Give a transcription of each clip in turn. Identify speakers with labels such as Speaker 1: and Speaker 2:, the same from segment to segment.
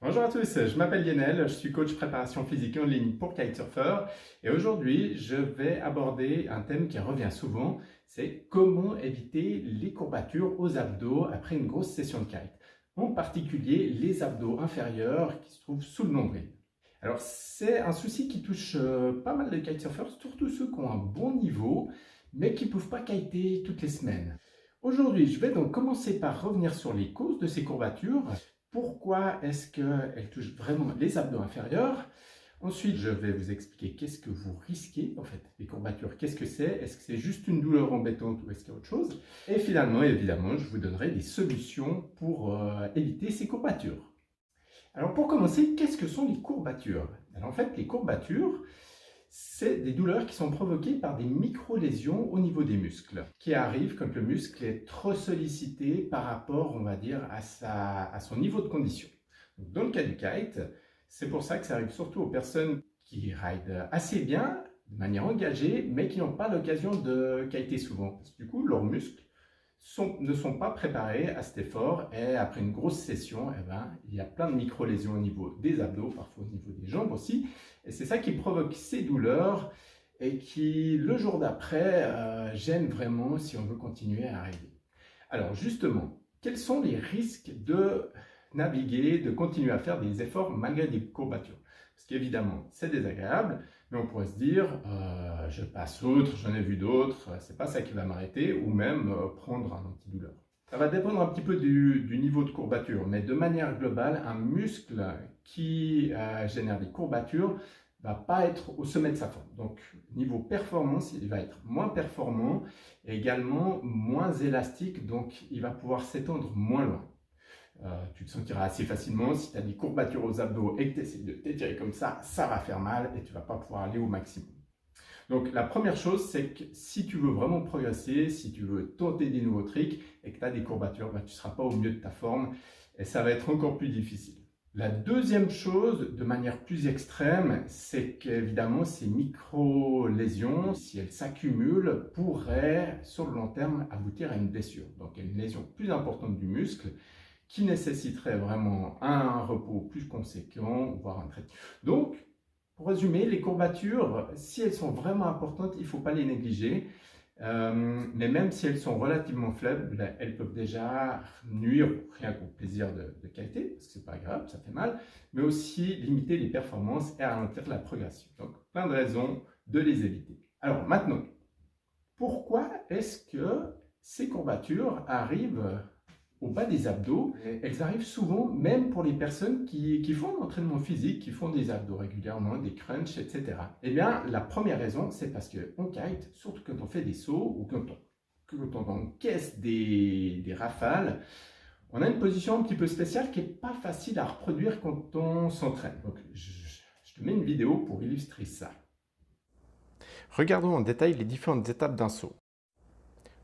Speaker 1: Bonjour à tous, je m'appelle Lionel, je suis coach préparation physique en ligne pour kitesurfer et aujourd'hui je vais aborder un thème qui revient souvent, c'est comment éviter les courbatures aux abdos après une grosse session de kite, en particulier les abdos inférieurs qui se trouvent sous le nombril. Alors c'est un souci qui touche pas mal de kitesurfers, surtout ceux qui ont un bon niveau mais qui ne peuvent pas kiter toutes les semaines. Aujourd'hui, je vais donc commencer par revenir sur les causes de ces courbatures. Pourquoi est-ce qu'elles touchent vraiment les abdos inférieurs? Ensuite, je vais vous expliquer qu'est-ce que vous risquez, en fait, les courbatures, qu'est-ce que c'est? Est-ce que c'est juste une douleur embêtante ou est-ce qu'il y a autre chose? Et finalement, évidemment, je vous donnerai des solutions pour éviter ces courbatures. Alors pour commencer, qu'est-ce que sont les courbatures? Alors en fait, les courbatures, c'est des douleurs qui sont provoquées par des micro-lésions au niveau des muscles, qui arrivent quand le muscle est trop sollicité par rapport, on va dire, à son niveau de condition. Donc, dans le cas du kite, c'est pour ça que ça arrive surtout aux personnes qui rident assez bien, de manière engagée, mais qui n'ont pas l'occasion de kiter souvent. Parce que du coup, leurs muscles ne sont pas préparés à cet effort et après une grosse session, il y a plein de micro-lésions au niveau des abdos, parfois au niveau des jambes aussi. Et c'est ça qui provoque ces douleurs et qui, le jour d'après, gêne vraiment si on veut continuer à arriver. Alors justement, quels sont les risques de naviguer, de continuer à faire des efforts malgré des courbatures? Parce qu'évidemment, c'est désagréable, mais on pourrait se dire, je passe outre, j'en ai vu d'autres, c'est pas ça qui va m'arrêter, ou même prendre un antidouleur. Ça va dépendre un petit peu du niveau de courbature, mais de manière globale, un muscle qui génère des courbatures va pas être au sommet de sa forme. Donc, niveau performance, il va être moins performant et également moins élastique, donc il va pouvoir s'étendre moins loin. Tu te sentiras assez facilement. Si tu as des courbatures aux abdos et que tu essaies de t'étirer comme ça va faire mal et tu ne vas pas pouvoir aller au maximum. Donc la première chose, c'est que si tu veux vraiment progresser, si tu veux tenter des nouveaux tricks et que tu as des courbatures, tu ne seras pas au mieux de ta forme et ça va être encore plus difficile. La deuxième chose, de manière plus extrême, c'est qu'évidemment ces micro-lésions, si elles s'accumulent, pourraient sur le long terme aboutir à une blessure. Donc une lésion plus importante du muscle qui nécessiterait vraiment un repos plus conséquent, voire un traitement. Donc, pour résumer, les courbatures, si elles sont vraiment importantes, il ne faut pas les négliger. Mais même si elles sont relativement faibles, elles peuvent déjà nuire, rien qu'au plaisir de kiter, parce que c'est pas grave, ça fait mal, mais aussi limiter les performances et ralentir la progression. Donc, plein de raisons de les éviter. Alors maintenant, pourquoi est-ce que ces courbatures arrivent au bas des abdos? Elles arrivent souvent même pour les personnes qui font de l'entraînement physique, qui font des abdos régulièrement, des crunchs, etc. Eh bien, la première raison, c'est parce qu'on kite, surtout quand on fait des sauts ou quand on encaisse des rafales, on a une position un petit peu spéciale qui n'est pas facile à reproduire quand on s'entraîne. Donc, je te mets une vidéo pour illustrer ça.
Speaker 2: Regardons en détail les différentes étapes d'un saut.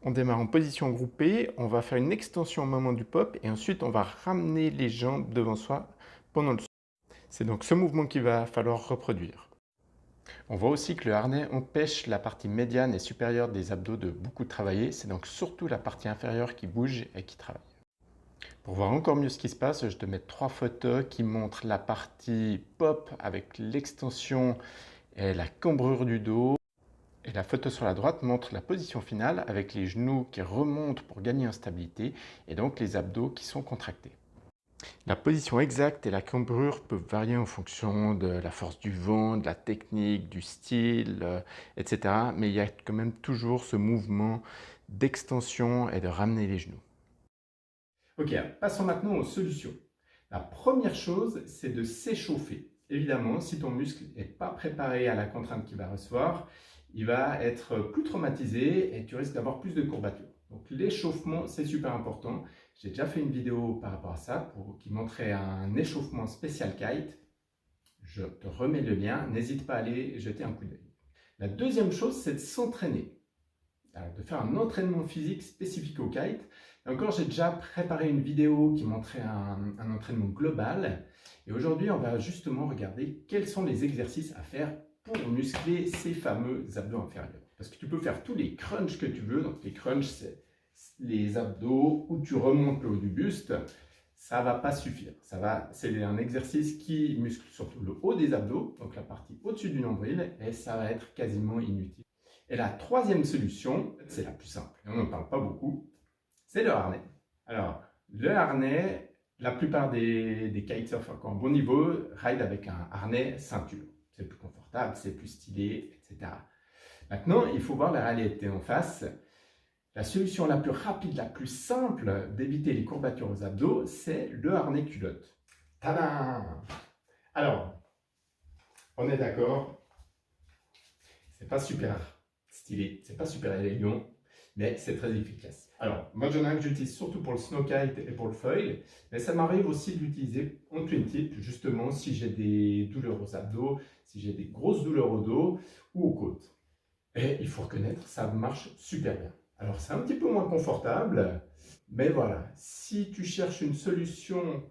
Speaker 2: On démarre en position groupée, on va faire une extension au moment du pop et ensuite on va ramener les jambes devant soi pendant le saut. C'est donc ce mouvement qu'il va falloir reproduire. On voit aussi que le harnais empêche la partie médiane et supérieure des abdos de beaucoup travailler, c'est donc surtout la partie inférieure qui bouge et qui travaille. Pour voir encore mieux ce qui se passe, je te mets 3 photos qui montrent la partie pop avec l'extension et la cambrure du dos. Et la photo sur la droite montre la position finale avec les genoux qui remontent pour gagner en stabilité et donc les abdos qui sont contractés. La position exacte et la cambrure peuvent varier en fonction de la force du vent, de la technique, du style, etc. Mais il y a quand même toujours ce mouvement d'extension et de ramener les genoux.
Speaker 1: Ok, passons maintenant aux solutions. La première chose, c'est de s'échauffer. Évidemment, si ton muscle n'est pas préparé à la contrainte qu'il va recevoir, il va être plus traumatisé et tu risques d'avoir plus de courbatures. Donc l'échauffement, c'est super important. J'ai déjà fait une vidéo par rapport à ça qui montrait un échauffement spécial kite. Je te remets le lien, n'hésite pas à aller jeter un coup d'œil. La deuxième chose, c'est de s'entraîner. De faire un entraînement physique spécifique au kite. Et encore, j'ai déjà préparé une vidéo qui montrait un entraînement global. Et aujourd'hui, on va justement regarder quels sont les exercices à faire pour muscler ces fameux abdos inférieurs. Parce que tu peux faire tous les crunchs que tu veux. Donc les crunchs, c'est les abdos où tu remontes le haut du buste. ça ne va pas suffire. C'est un exercice qui muscle surtout le haut des abdos, donc la partie au-dessus du nombril, et ça va être quasiment inutile. Et la troisième solution, c'est la plus simple, et on n'en parle pas beaucoup, c'est le harnais. Alors, le harnais, la plupart des kitesurfers qui ont un bon niveau ride avec un harnais ceinture. C'est plus confortable, c'est plus stylé, etc. Maintenant, il faut voir la réalité en face. La solution la plus rapide, la plus simple d'éviter les courbatures aux abdos, c'est le harnais culotte. Tadam! Alors, on est d'accord, c'est pas super stylé, c'est pas super élégant, mais c'est très efficace. Alors, moi j'en ai un que j'utilise surtout pour le snowkite et pour le foil, mais ça m'arrive aussi de l'utiliser en twin tip, justement si j'ai des douleurs aux abdos, si j'ai des grosses douleurs au dos ou aux côtes. Et il faut reconnaître, ça marche super bien. Alors c'est un petit peu moins confortable, mais voilà, si tu cherches une solution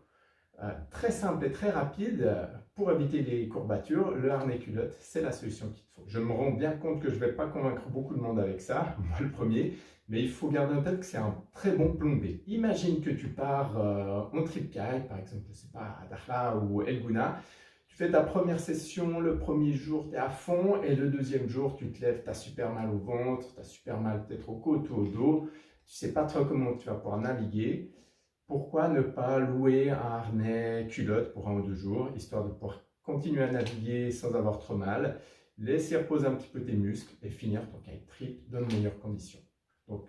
Speaker 1: très simple et très rapide pour éviter les courbatures, le harnais culotte, c'est la solution qu'il te faut. Je me rends bien compte que je ne vais pas convaincre beaucoup de monde avec ça, moi le premier, mais il faut garder en tête que c'est un très bon plan B. Imagine que tu pars en trip kite, par exemple, je sais pas, à Dakhla ou El Gouna. Tu fais ta première session, le premier jour, tu es à fond, et le deuxième jour, tu te lèves, tu as super mal au ventre, tu as super mal peut-être aux côtes ou au dos, tu ne sais pas trop comment tu vas pouvoir naviguer. Pourquoi ne pas louer un harnais culotte pour 1 ou 2 jours, histoire de pouvoir continuer à naviguer sans avoir trop mal, laisser reposer un petit peu tes muscles et finir ton kite trip dans de meilleures conditions. Donc,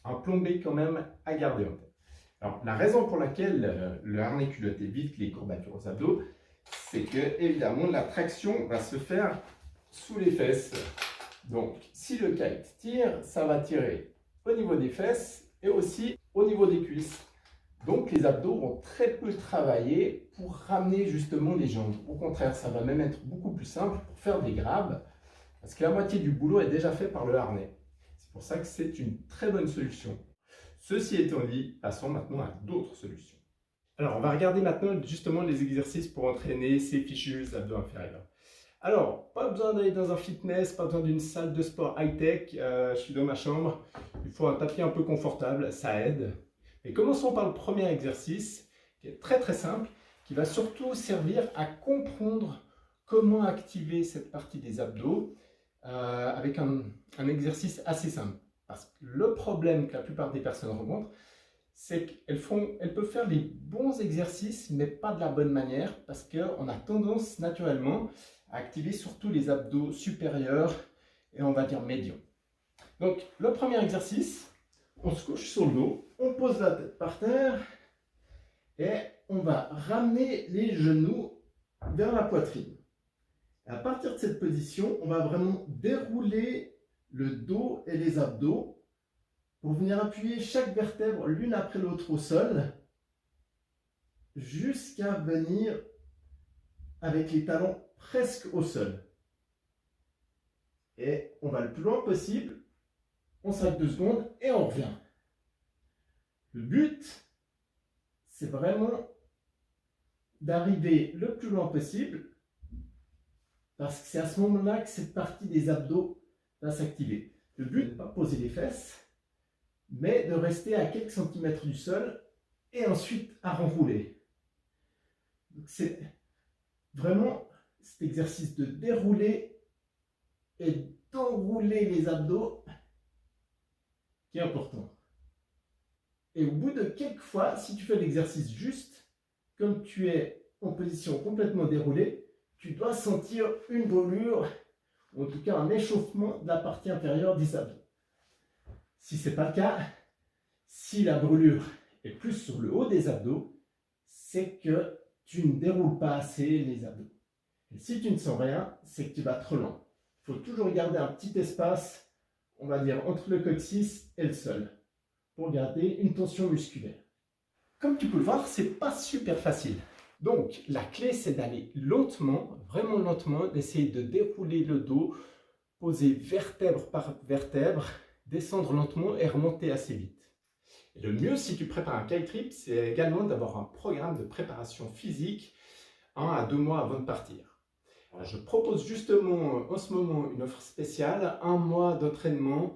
Speaker 1: un plan B quand même à garder en tête. Alors, la raison pour laquelle le harnais culotte évite les courbatures aux abdos, c'est que, évidemment, la traction va se faire sous les fesses. Donc, si le kite tire, ça va tirer au niveau des fesses et aussi au niveau des cuisses. Donc, les abdos vont très peu travailler pour ramener justement les jambes. Au contraire, ça va même être beaucoup plus simple pour faire des grabs, parce que la moitié du boulot est déjà fait par le harnais. C'est pour ça que c'est une très bonne solution. Ceci étant dit, passons maintenant à d'autres solutions. Alors, on va regarder maintenant justement les exercices pour entraîner ces fichus abdos inférieurs. Alors, pas besoin d'aller dans un fitness, pas besoin d'une salle de sport high-tech. Je suis dans ma chambre. Il faut un tapis un peu confortable, ça aide. Et commençons par le premier exercice, qui est très simple, qui va surtout servir à comprendre comment activer cette partie des abdos avec un exercice assez simple. Parce que le problème que la plupart des personnes rencontrent, c'est qu'elles peuvent faire les bons exercices, mais pas de la bonne manière, parce qu'on a tendance naturellement à activer surtout les abdos supérieurs et on va dire médians. Donc, le premier exercice, on se couche sur le dos, on pose la tête par terre et on va ramener les genoux vers la poitrine. Et à partir de cette position, on va vraiment dérouler le dos et les abdos pour venir appuyer chaque vertèbre l'une après l'autre au sol jusqu'à venir avec les talons presque au sol. Et on va le plus loin possible, on s'arrête 2 secondes et on revient. Le but, c'est vraiment d'arriver le plus loin possible parce que c'est à ce moment-là que cette partie des abdos va s'activer. Le but n'est pas de poser les fesses, mais de rester à quelques centimètres du sol et ensuite à renrouler. C'est vraiment cet exercice de dérouler et d'enrouler les abdos qui est important. Et au bout de quelques fois, si tu fais l'exercice juste, comme tu es en position complètement déroulée, tu dois sentir une brûlure, ou en tout cas un échauffement de la partie inférieure des abdos. Si ce n'est pas le cas, si la brûlure est plus sur le haut des abdos, c'est que tu ne déroules pas assez les abdos. Et si tu ne sens rien, c'est que tu vas trop lent. Il faut toujours garder un petit espace, on va dire, entre le coccyx et le sol, pour garder une tension musculaire. Comme tu peux le voir, c'est pas super facile. Donc, la clé, c'est d'aller lentement, vraiment lentement, d'essayer de dérouler le dos, poser vertèbre par vertèbre, descendre lentement et remonter assez vite. Et le mieux, si tu prépares un kite trip, c'est également d'avoir un programme de préparation physique 1 à 2 mois avant de partir. Alors, je propose justement en ce moment une offre spéciale, 1 mois d'entraînement,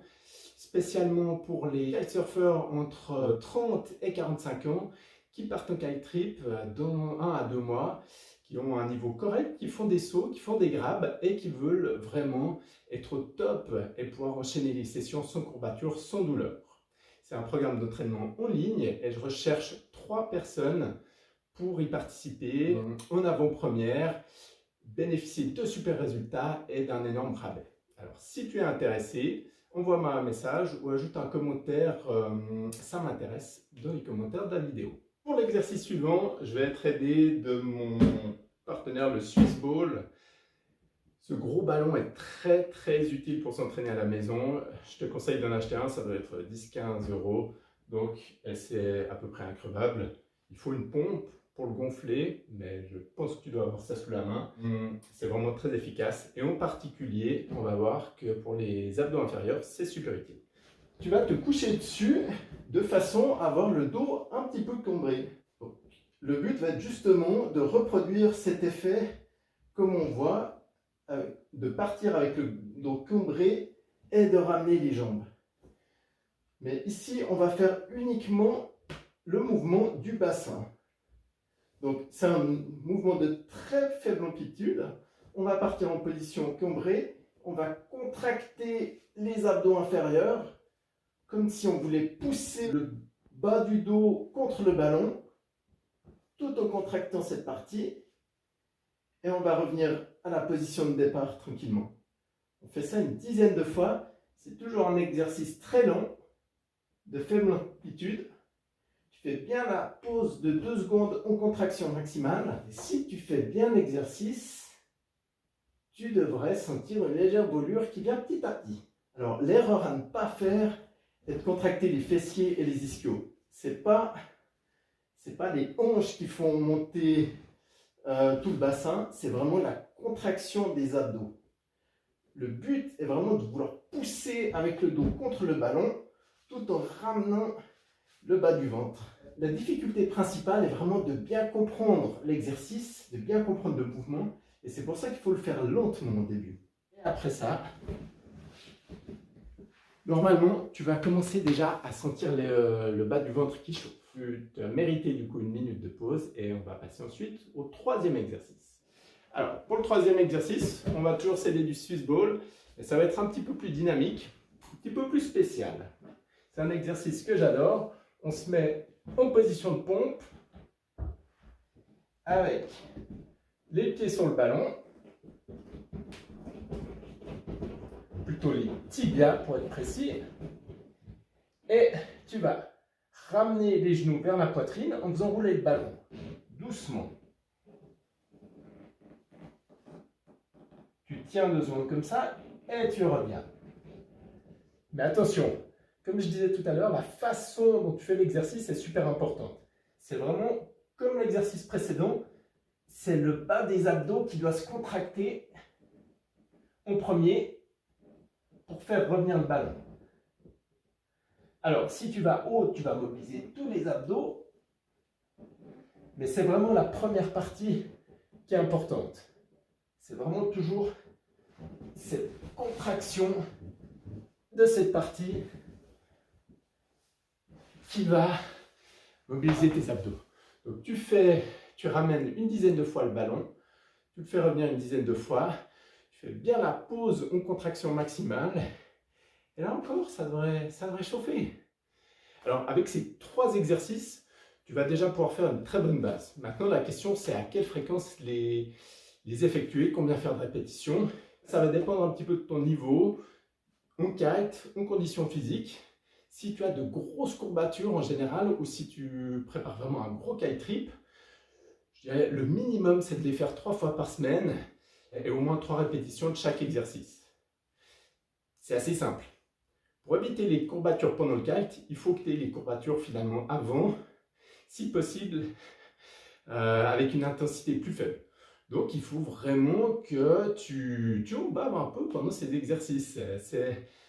Speaker 1: spécialement pour les kitesurfers entre 30 et 45 ans qui partent en kite trip dans 1 à 2 mois, qui ont un niveau correct, qui font des sauts, qui font des grabs et qui veulent vraiment être au top et pouvoir enchaîner les sessions sans courbature, sans douleur. C'est un programme d'entraînement en ligne et je recherche 3 personnes pour y participer en avant-première, bénéficier de super résultats et d'un énorme rabais. Alors, si tu es intéressé, envoie-moi un message ou ajoute un commentaire, ça m'intéresse, dans les commentaires de la vidéo. Pour l'exercice suivant, je vais être aidé de mon partenaire, le Swiss Ball. Ce gros ballon est très utile pour s'entraîner à la maison. Je te conseille d'en acheter un, ça doit être 10-15 €. Donc, c'est à peu près increvable. Il faut une pompe pour le gonfler, mais je pense que tu dois avoir ça sous la main. C'est vraiment très efficace. Et en particulier, on va voir que pour les abdos inférieurs, c'est super utile. Tu vas te coucher dessus de façon à avoir le dos un petit peu cambré. Donc, le but va être justement de reproduire cet effet comme on voit, de partir avec le dos cambré et de ramener les jambes. Mais ici, on va faire uniquement le mouvement du bassin. Donc, c'est un mouvement de très faible amplitude. On va partir en position cambrée. On va contracter les abdos inférieurs, comme si on voulait pousser le bas du dos contre le ballon, tout en contractant cette partie. Et on va revenir à la position de départ tranquillement. On fait ça une dizaine de fois. C'est toujours un exercice très long, de faible amplitude. Tu fais bien la pause de 2 secondes en contraction maximale. Et si tu fais bien l'exercice, tu devrais sentir une légère brûlure qui vient petit à petit. Alors, l'erreur à ne pas faire est de contracter les fessiers et les ischios. C'est pas les hanches qui font monter tout le bassin, c'est vraiment la contraction des abdos. Le but est vraiment de vouloir pousser avec le dos contre le ballon tout en ramenant le bas du ventre. La difficulté principale est vraiment de bien comprendre l'exercice, de bien comprendre le mouvement, et c'est pour ça qu'il faut le faire lentement au début. Et après ça, normalement, tu vas commencer déjà à sentir le bas du ventre qui chauffe. Tu as mérité du coup une minute de pause et on va passer ensuite au 3e exercice. Alors, pour le 3e exercice, on va toujours s'aider du Swiss Ball, mais ça va être un petit peu plus dynamique, un petit peu plus spécial. C'est un exercice que j'adore. On se met en position de pompe avec les pieds sur le ballon, plutôt les tibias pour être précis, et tu vas ramener les genoux vers la poitrine en faisant rouler le ballon doucement. Tu tiens 2 secondes comme ça et tu reviens. Mais attention, comme je disais tout à l'heure, la façon dont tu fais l'exercice est super importante. C'est vraiment comme l'exercice précédent, c'est le bas des abdos qui doit se contracter en premier pour faire revenir le ballon. Alors, si tu vas haut, tu vas mobiliser tous les abdos, mais c'est vraiment la première partie qui est importante. C'est vraiment toujours cette contraction de cette partie qui va mobiliser tes abdos. Donc, tu ramènes une dizaine de fois le ballon, tu le fais revenir une dizaine de fois, tu fais bien la pause en contraction maximale. Et là encore, ça devrait chauffer. Alors, avec ces 3 exercices, tu vas déjà pouvoir faire une très bonne base. Maintenant, la question, c'est à quelle fréquence les effectuer, combien faire de répétitions. Ça va dépendre un petit peu de ton niveau, en kite, en conditions physiques. Si tu as de grosses courbatures en général, ou si tu prépares vraiment un gros kite trip, je dirais le minimum, c'est de les faire 3 fois par semaine, et au moins 3 répétitions de chaque exercice. C'est assez simple. Pour éviter les courbatures pendant le kite, il faut que tu aies les courbatures finalement avant, si possible avec une intensité plus faible. Donc il faut vraiment que tu embabes un peu pendant ces exercices.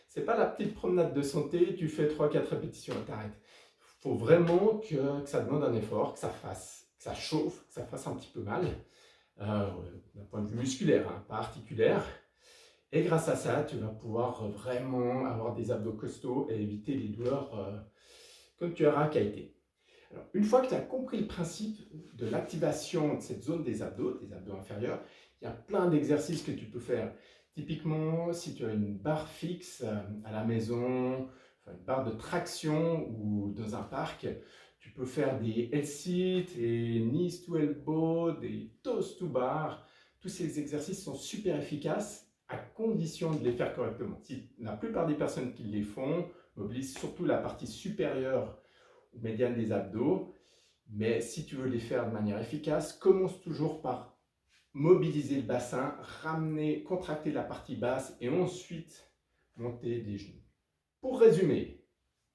Speaker 1: C'est pas la petite promenade de santé, tu fais 3-4 répétitions et t'arrêtes. Il faut vraiment que ça demande un effort, que ça chauffe, que ça fasse un petit peu mal, d'un point de vue musculaire, hein, pas articulaire. Et grâce à ça, tu vas pouvoir vraiment avoir des abdos costauds et éviter les douleurs quand tu auras kité. Alors, une fois que tu as compris le principe de l'activation de cette zone des abdos inférieurs, il y a plein d'exercices que tu peux faire. Typiquement, si tu as une barre fixe à la maison, enfin, une barre de traction ou dans un parc, tu peux faire des L-sit et knees to elbow, des toes to bar. Tous ces exercices sont super efficaces à condition de les faire correctement. Si la plupart des personnes qui les font mobilisent surtout la partie supérieure ou médiane des abdos, mais si tu veux les faire de manière efficace, commence toujours par mobiliser le bassin, ramener, contracter la partie basse et ensuite monter les genoux. Pour résumer,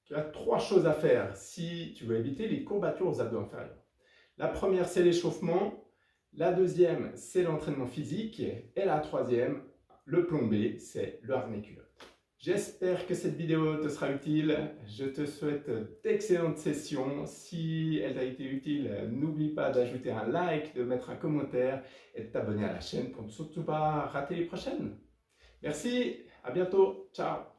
Speaker 1: tu as 3 choses à faire si tu veux éviter les courbatures aux abdos inférieurs. La première, c'est l'échauffement. La deuxième, c'est l'entraînement physique. Et la troisième, le plan B, c'est le harnais culotte. J'espère que cette vidéo te sera utile. Je te souhaite d'excellentes sessions. Si elle t'a été utile, n'oublie pas d'ajouter un like, de mettre un commentaire et de t'abonner à la chaîne pour ne surtout pas rater les prochaines. Merci, à bientôt, ciao.